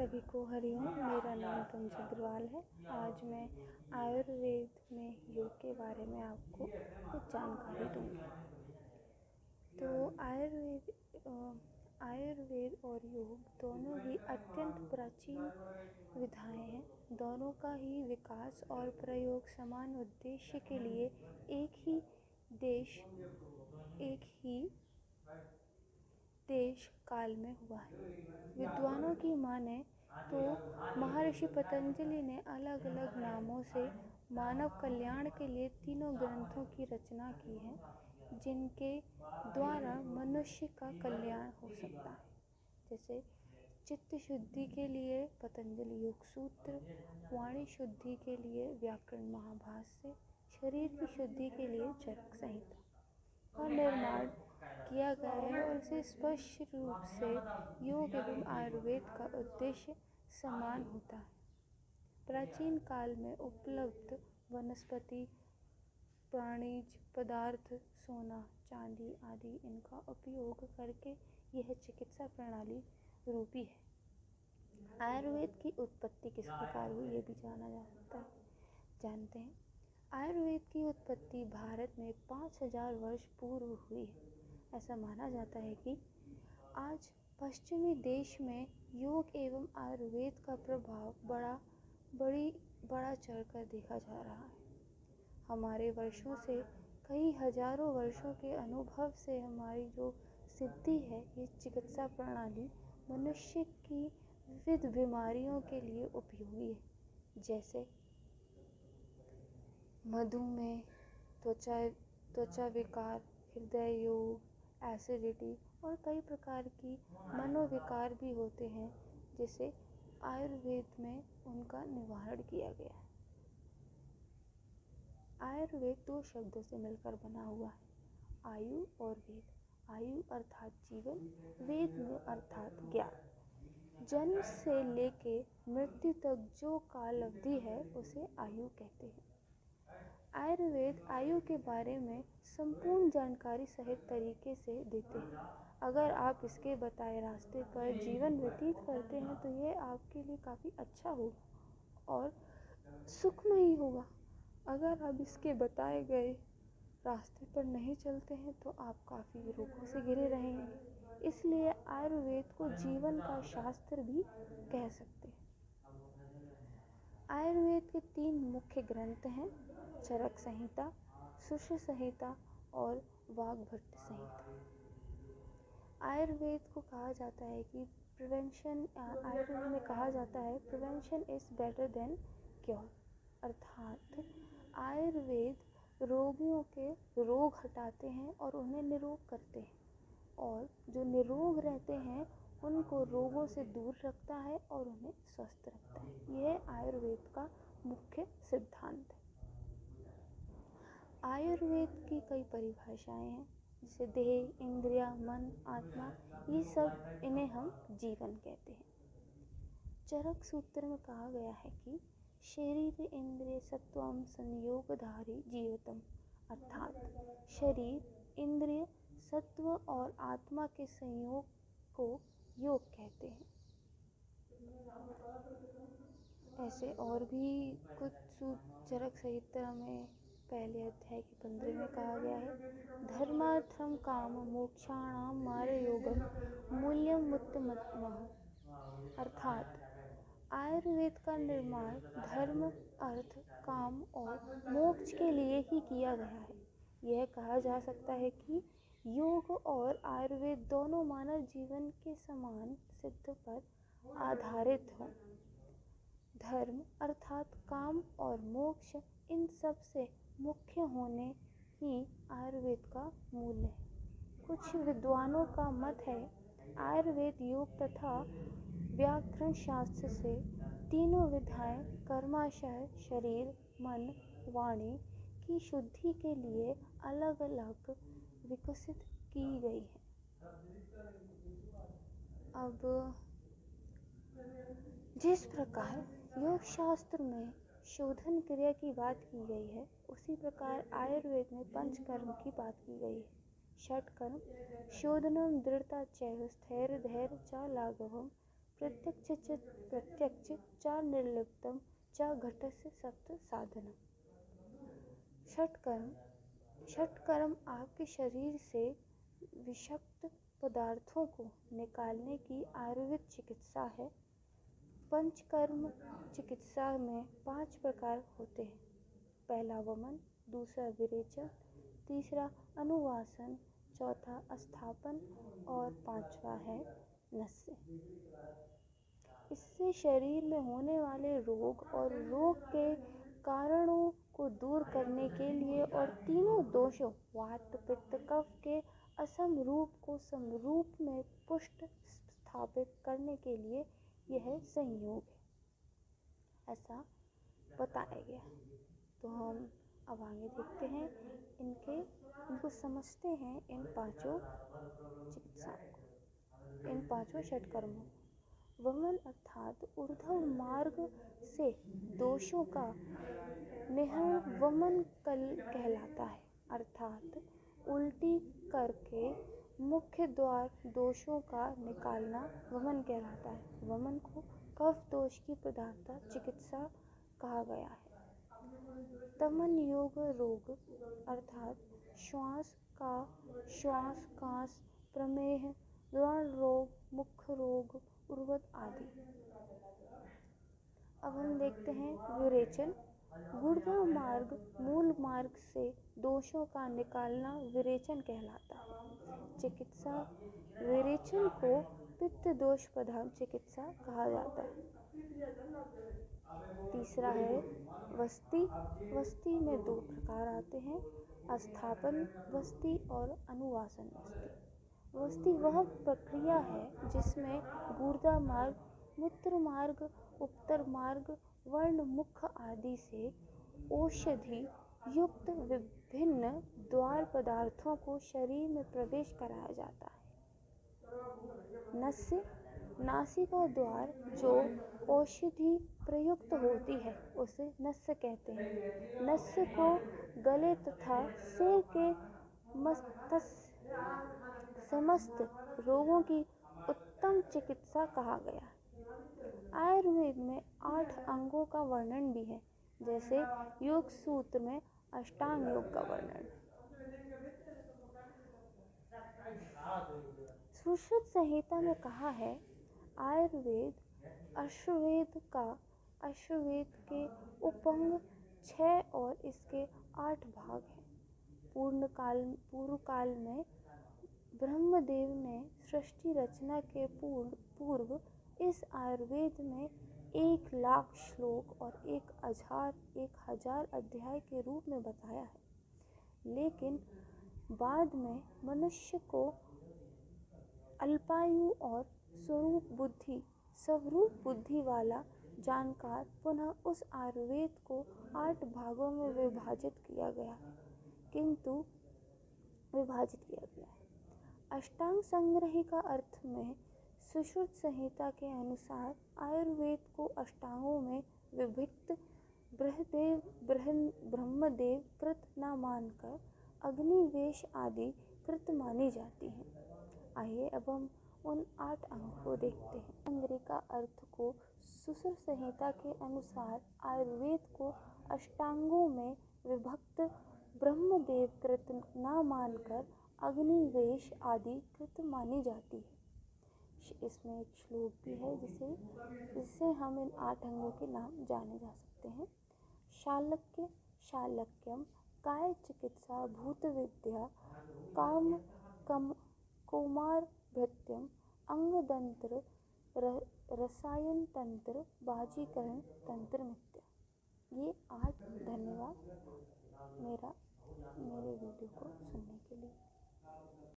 सभी को हरिओम। मेरा नाम तनुज अग्रवाल है। आज मैं आयुर्वेद में योग के बारे में आपको कुछ जानकारी दूंगी। तो आयुर्वेद और योग दोनों ही अत्यंत प्राचीन विधाएं हैं। दोनों का ही विकास और प्रयोग समान उद्देश्य के लिए एक ही देश काल में हुआ है। विद्वानों की माने तो महर्षि पतंजलि ने अलग अलग नामों से मानव कल्याण के लिए तीनों ग्रंथों की रचना की है, जिनके द्वारा मनुष्य का कल्याण हो सकता है। जैसे चित्त शुद्धि के लिए पतंजलि योग सूत्र, वाणी शुद्धि के लिए व्याकरण महाभाष्य, शरीर की शुद्धि के लिए चरक संहिता का निर्माण किया गया है। और इसे स्पष्ट रूप से योग एवं आयुर्वेद का उद्देश्य समान होता है। प्राचीन काल में उपलब्ध वनस्पति, प्राणिज पदार्थ, सोना, चांदी आदि, इनका उपयोग करके यह चिकित्सा प्रणाली रूपी है। आयुर्वेद की उत्पत्ति किस प्रकार हुई, ये भी जानते हैं। आयुर्वेद की उत्पत्ति भारत में 5000 वर्ष पूर्व हुई है। ऐसा माना जाता है कि आज पश्चिमी देश में योग एवं आयुर्वेद का प्रभाव बड़ा चढ़कर देखा जा रहा है। हमारे वर्षों से, कई हजारों वर्षों के अनुभव से हमारी जो सिद्धि है, ये चिकित्सा प्रणाली मनुष्य की विविध बीमारियों के लिए उपयोगी है। जैसे मधुमेह, त्वचा विकार, हृदय रोग, एसिडिटी और कई प्रकार की मनोविकार भी होते हैं, जिसे आयुर्वेद में उनका निवारण किया गया है। आयुर्वेद 2 शब्दों से मिलकर बना हुआ है, आयु और वेद। आयु अर्थात जीवन, वेद में अर्थात ज्ञान। जन्म से लेके मृत्यु तक जो काल अवधि है, उसे आयु कहते हैं। आयुर्वेद आयु के बारे में संपूर्ण जानकारी सहित तरीके से देते हैं। अगर आप इसके बताए रास्ते पर जीवन व्यतीत करते हैं तो यह आपके लिए काफ़ी अच्छा होगा और सुखमयी होगा। अगर आप इसके बताए गए रास्ते पर नहीं चलते हैं तो आप काफ़ी रोगों से घिरे रहेंगे। इसलिए आयुर्वेद को जीवन का शास्त्र भी कह सकते हैं। आयुर्वेद के 3 मुख्य ग्रंथ हैं, चरक संहिता, सुश्रुत संहिता और वाग्भट संहिता। आयुर्वेद को कहा जाता है कि आयुर्वेद में कहा जाता है prevention is better than cure, अर्थात आयुर्वेद रोगियों के रोग हटाते हैं और उन्हें निरोग करते हैं, और जो निरोग रहते हैं उनको रोगों से दूर रखता है और उन्हें स्वस्थ रखता है। यह आयुर्वेद का मुख्य सिद्धांत है। आयुर्वेद की कई परिभाषाएं हैं, जैसे देह, इंद्रिया, मन, आत्मा, ये सब, इन्हें हम जीवन कहते हैं। चरक सूत्र में कहा गया है कि शरीर इंद्रिय सत्वम संयोगधारी जीवतम, अर्थात शरीर, इंद्रिय, सत्व और आत्मा के संयोग को योग कहते हैं। ऐसे और भी कुछ चरक संहिता में पहले अध्याय के 15 में कहा गया है, धर्मार्थम काम मोक्षाणाम मार्गयोगम मूल्यम उत्तमः, अर्थात आयुर्वेद का निर्माण धर्म, अर्थ, काम और मोक्ष के लिए ही किया गया है। यह कहा जा सकता है कि योग और आयुर्वेद दोनों मानव जीवन के समान सिद्ध पर आधारित हों। धर्म अर्थात काम और मोक्ष, इन सब से मुख्य होने ही आयुर्वेद का मूल है। कुछ विद्वानों का मत है आयुर्वेद योग तथा व्याकरण शास्त्र से तीनों विधाएं कर्माशय शरीर, मन, वाणी की शुद्धि के लिए अलग अलग विकसित की गई है। अब जिस प्रकार योग शास्त्र में शोधन क्रिया की बात की गई है, उसी प्रकार आयुर्वेद में पंचकर्म की बात की गई है। षट कर्म, शोधनम, दृढ़ता चैव, स्थैर्य, धैर्य च लाघवम, प्रत्यक्ष च प्रत्यक्ष च निर्लिप्तम च घटस्य सप्त साधनम। षटकर्म आपके शरीर से विषाक्त पदार्थों को निकालने की आयुर्वेद चिकित्सा है। पंचकर्म चिकित्सा में 5 प्रकार होते हैं। पहला वमन, दूसरा विरेचन, तीसरा अनुवासन, चौथा अस्थापन और पांचवा है नस्य। इससे शरीर में होने वाले रोग और रोग के कारणों को दूर करने के लिए और तीनों दोषों वात पित्त कफ के असम रूप को समरूप में पुष्ट स्थापित करने के लिए यह संयोग है, ऐसा बताया गया। तो हम अब आगे देखते हैं इनको समझते हैं इन पांचों चिकित्साओं को, इन पांचों षटकर्मों। वमन अर्थात ऊर्ध्व मार्ग से दोषों का निहरण वमन कहलाता है, अर्थात उल्टी करके मुख्य द्वार दोषों का निकालना वमन कहलाता है। वमन को कफ दोष की प्रधानता चिकित्सा कहा गया है। तमन योग रोग अर्थात श्वास कास, प्रमेह, व्रण रोग, मुख रोग, उर्वत आदि। अब हम देखते हैं विरेचन। गुर्दा मार्ग मूल मार्ग से दोषों का निकालना विरेचन कहलाता है। चिकित्सा विरेचन को पित्त दोष प्रधान चिकित्सा कहा जाता है। तीसरा है वस्ति। वस्ति में 2 प्रकार आते हैं, अस्थापन वस्ति और अनुवासन वस्ति। वस्ति वह प्रक्रिया है जिसमें गुर्दा मार्ग, मूत्र मार्ग, उत्तर मार्ग, वर्ण, मुख आदि से औषधि युक्त विभिन्न द्वार पदार्थों को शरीर में प्रवेश कराया जाता है। नस्य नासिका द्वार जो औषधि प्रयुक्त होती है उसे नस्य कहते हैं। नस्य को गले तथा सिर के समस्त रोगों की उत्तम चिकित्सा कहा गया है। आयुर्वेद में 8 अंगों का वर्णन भी है, जैसे योग सूत्र में अष्टांग योग का वर्णन। सुश्रुत संहिता में कहा है आयुर्वेद अश्ववेद के उपअंग 6 और इसके 8 भाग हैं। पूर्व काल में ब्रह्मदेव ने सृष्टि रचना के पूर्व इस आयुर्वेद में 1,00,000 श्लोक और 1,000 अध्याय के रूप में बताया है। लेकिन बाद में मनुष्य को अल्पायु और स्वरूप बुद्धि वाला जानकर पुनः उस आयुर्वेद को 8 भागों में विभाजित किया गया है। अष्टांग संग्रही का अर्थ में सुश्रुत संहिता के अनुसार आयुर्वेद को अष्टांगों में विभक्त ब्रह्मदेव कृत न मानकर अग्निवेश आदि कृत मानी जाती है। आइए अब हम उन 8 अंगों को देखते हैं। संग्रह का अर्थ को सुश्रुत संहिता के अनुसार आयुर्वेद को अष्टांगों में विभक्त ब्रह्मदेव कृत न मानकर अग्निवेश आदि कृत मानी जाती है। इसमें एक श्लोक भी है जिससे हम इन 8 अंगों के नाम जाने जा सकते हैं। शालक्यम काय चिकित्सा भूत विद्या कौमार भृत्यम अंगतंत्र रसायन तंत्र बाजीकरण तंत्र मिथ्या। ये 8। धन्यवाद मेरे वीडियो को सुनने